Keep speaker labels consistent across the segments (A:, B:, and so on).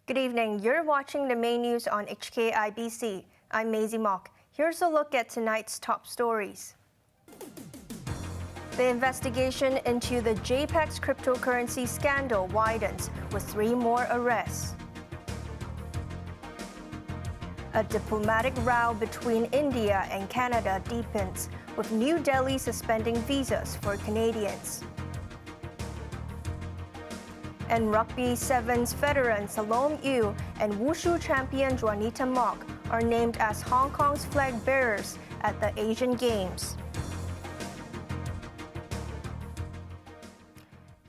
A: Good evening. You're watching the main news on HKIBC. I'm Maisy Mok. Here's a look at tonight's top stories. The investigation into the Jpex cryptocurrency scandal widens with 3 more arrests. A diplomatic row between India and Canada deepens, with New Delhi suspending visas for Canadians. And Rugby Sevens veteran Salom Yiu and Wushu champion Juanita Mok are named as Hong Kong's flag bearers at the Asian Games.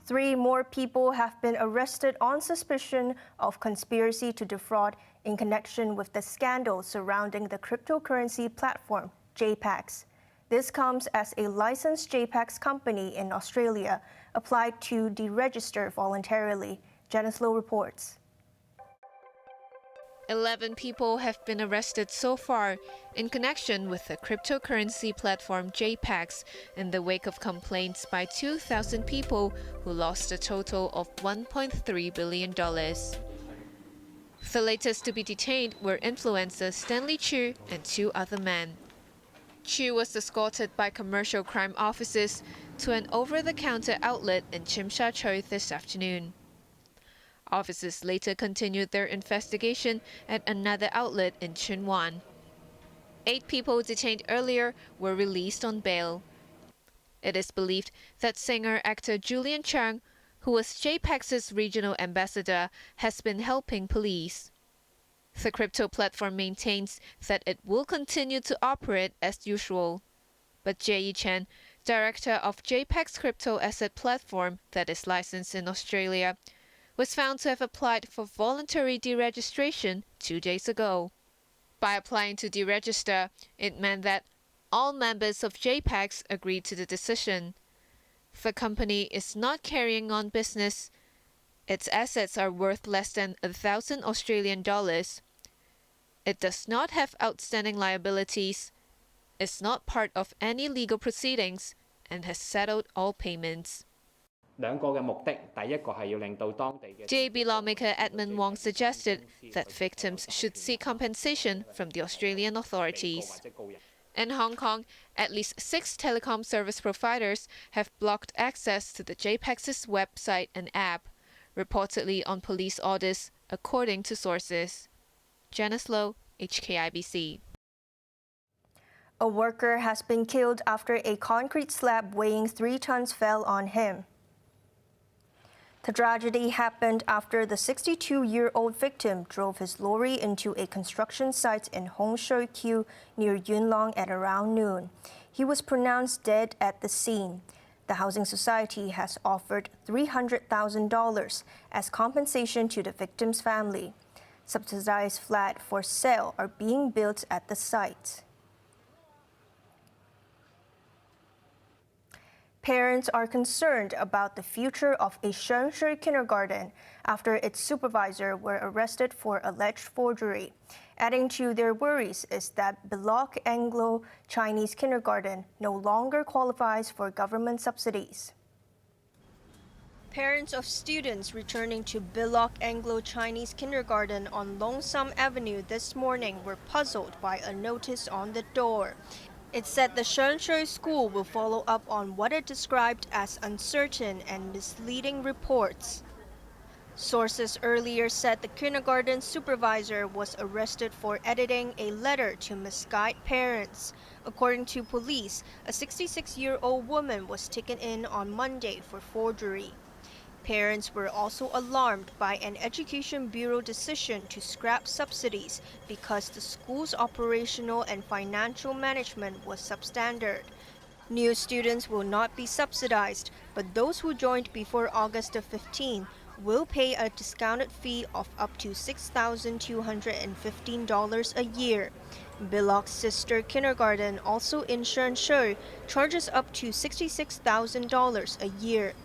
A: 3 more people have been arrested on suspicion of conspiracy to defraud in connection with the scandal surrounding the cryptocurrency platform Jpex. This comes as a licensed Jpex company in Australia applied to deregister voluntarily. Janice Low reports.
B: 11 people have been arrested so far in connection with the cryptocurrency platform Jpex in the wake of complaints by 2,000 people who lost a total of $1.3 billion. The latest to be detained were influencers Stanley Chu and 2 other men. Chu was escorted by commercial crime officers to an over-the-counter outlet in Tsim Sha Tsui this afternoon. Officers later continued their investigation at another outlet in Tsuen Wan. 8 people detained earlier were released on bail. It is believed that singer-actor Julian Chung, who was Jpex's regional ambassador, has been helping police. The crypto platform maintains that it will continue to operate as usual. But Jie Chen, director of Jpex crypto asset platform that is licensed in Australia, was found to have applied for voluntary deregistration 2 days ago. By applying to deregister, it meant that all members of Jpex agreed to the decision. The company is not carrying on business. Its assets are worth less than 1,000 Australian dollars. It does not have outstanding liabilities, is not part of any legal proceedings, and has settled all payments. JB lawmaker Edmund Wong suggested that victims should seek compensation from the Australian authorities. In Hong Kong, at least 6 telecom service providers have blocked access to the Jpex's website and app, reportedly on police orders, according to sources. Janice Low, HKIBC.
A: A worker has been killed after a concrete slab weighing 3 tons fell on him. The tragedy happened after the 62-year-old victim drove his lorry into a construction site in Hong Shou Kiew near Yuen Long at around noon. He was pronounced dead at the scene. The Housing Society has offered $300,000 as compensation to the victim's family. Subsidized flats for sale are being built at the site. Parents are concerned about the future of a Shenzhen kindergarten after its supervisor were arrested for alleged forgery. Adding to their worries is that Biloc Anglo-Chinese kindergarten no longer qualifies for government subsidies. Parents of students returning to Biloc Anglo-Chinese kindergarten on Longsam Avenue this morning were puzzled by a notice on the door. It said the Shenzhen school will follow up on what it described as uncertain and misleading reports. Sources earlier said the kindergarten supervisor was arrested for editing a letter to misguide parents. According to police, a 66-year-old woman was taken in on Monday for forgery. Parents were also alarmed by an Education Bureau decision to scrap subsidies because the school's operational and financial management was substandard. New students will not be subsidized, but those who joined before August 15 will pay a discounted fee of up to $6,215 a year. Biloc's sister kindergarten, also in Shenzhen, charges up to $66,000 a year.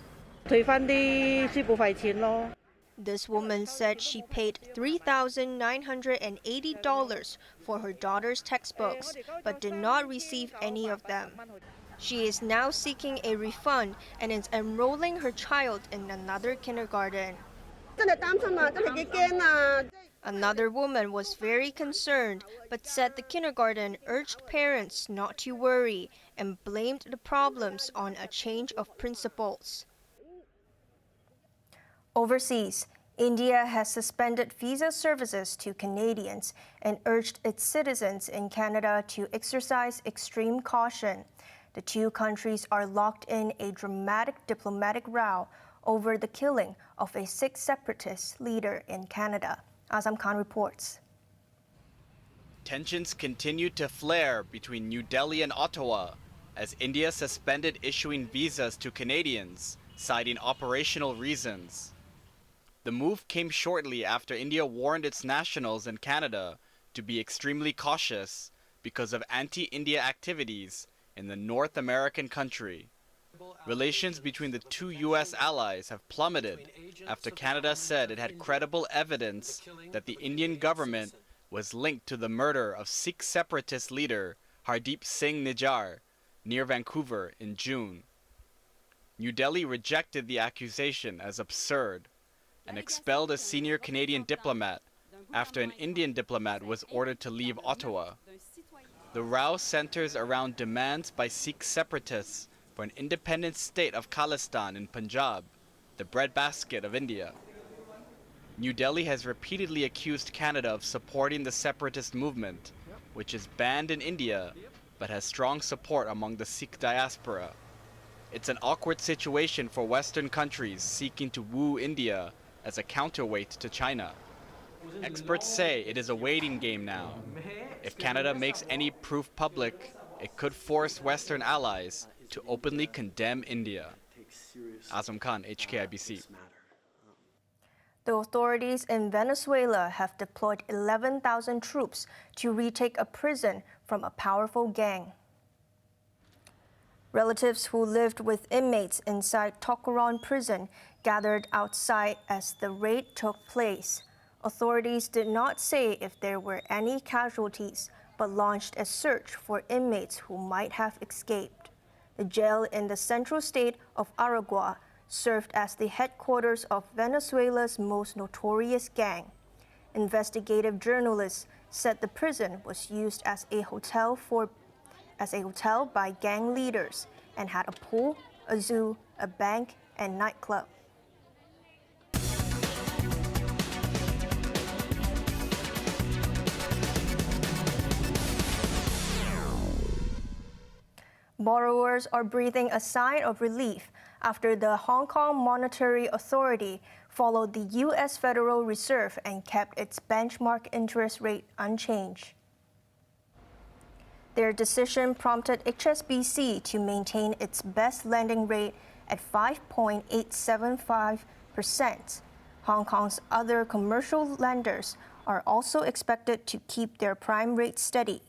A: This woman said she paid $3,980 for her daughter's textbooks, but did not receive any of them. She is now seeking a refund and is enrolling her child in another kindergarten. Another woman was very concerned, but said the kindergarten urged parents not to worry and blamed the problems on a change of principles. Overseas, India has suspended visa services to Canadians and urged its citizens in Canada to exercise extreme caution. The two countries are locked in a dramatic diplomatic row over the killing of a Sikh separatist leader in Canada. Azam Khan reports.
C: Tensions continue to flare between New Delhi and Ottawa as India suspended issuing visas to Canadians, citing operational reasons. The move came shortly after India warned its nationals in Canada to be extremely cautious because of anti-India activities in the North American country. Relations between the two U.S. allies have plummeted after Canada said it had credible evidence that the Indian government was linked to the murder of Sikh separatist leader Hardeep Singh Nijjar near Vancouver in June. New Delhi rejected the accusation as absurd and expelled a senior Canadian diplomat after an Indian diplomat was ordered to leave Ottawa. The row centers around demands by Sikh separatists for an independent state of Khalistan in Punjab, the breadbasket of India. New Delhi has repeatedly accused Canada of supporting the separatist movement, which is banned in India but has strong support among the Sikh diaspora. It's an awkward situation for Western countries seeking to woo India as a counterweight to China. Experts say it is a waiting game now. If Canada makes any proof public, it could force Western allies to openly condemn India. Azam Khan, HKIBC.
A: The authorities in Venezuela have deployed 11,000 troops to retake a prison from a powerful gang. Relatives who lived with inmates inside Tocoron prison gathered outside as the raid took place. Authorities did not say if there were any casualties, but launched a search for inmates who might have escaped. The jail in the central state of Aragua served as the headquarters of Venezuela's most notorious gang. Investigative journalists said the prison was used as a hotel by gang leaders and had a pool, a zoo, a bank, and nightclub. Borrowers are breathing a sigh of relief after the Hong Kong Monetary Authority followed the U.S. Federal Reserve and kept its benchmark interest rate unchanged. Their decision prompted HSBC to maintain its best lending rate at 5.875%. Hong Kong's other commercial lenders are also expected to keep their prime rate steady.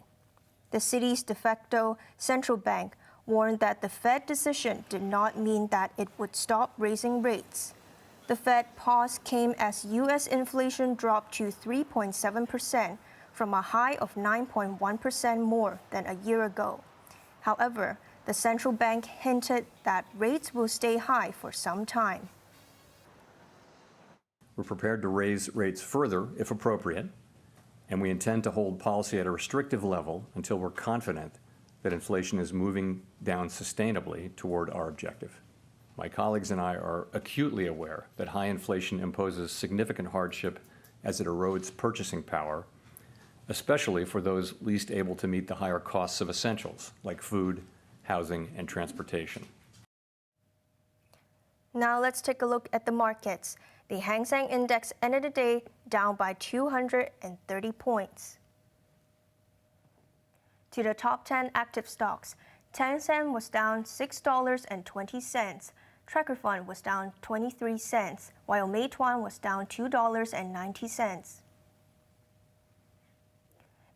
A: The city's de facto central bank warned that the Fed decision did not mean that it would stop raising rates. The Fed pause came as U.S. inflation dropped to 3.7% from a high of 9.1% more than a year ago. However, the central bank hinted that rates will stay high for some time.
D: We're prepared to raise rates further if appropriate, and we intend to hold policy at a restrictive level until we're confident that inflation is moving down sustainably toward our objective. My colleagues and I are acutely aware that high inflation imposes significant hardship as it erodes purchasing power, especially for those least able to meet the higher costs of essentials like food, housing, and transportation.
A: Now let's take a look at the markets. The Hang Seng Index ended the day down by 230 points. To the top 10 active stocks, Tencent was down $6.20, Tracker Fund was down 23 cents, while Meituan was down $2.90.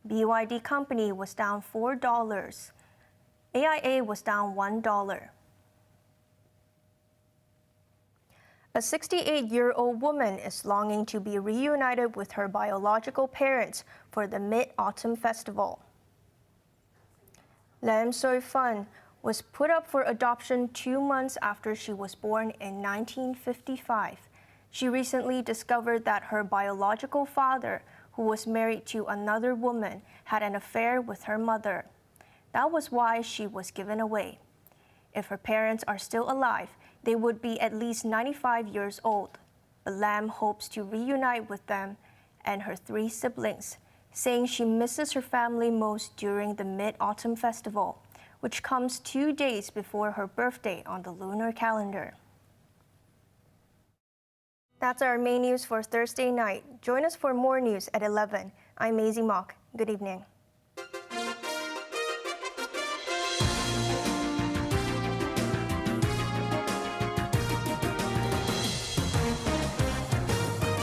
A: BYD Company was down $4. AIA was down $1. A 68-year-old woman is longing to be reunited with her biological parents for the Mid-Autumn Festival. Lam Soi Fun was put up for adoption 2 months after she was born in 1955. She recently discovered that her biological father, who was married to another woman, had an affair with her mother. That was why she was given away. If her parents are still alive, they would be at least 95 years old. But Lam hopes to reunite with them and her 3 siblings, saying she misses her family most during the Mid-Autumn Festival, which comes 2 days before her birthday on the lunar calendar. That's our main news for Thursday night. Join us for more news at 11. I'm Maisy Mok. Good evening.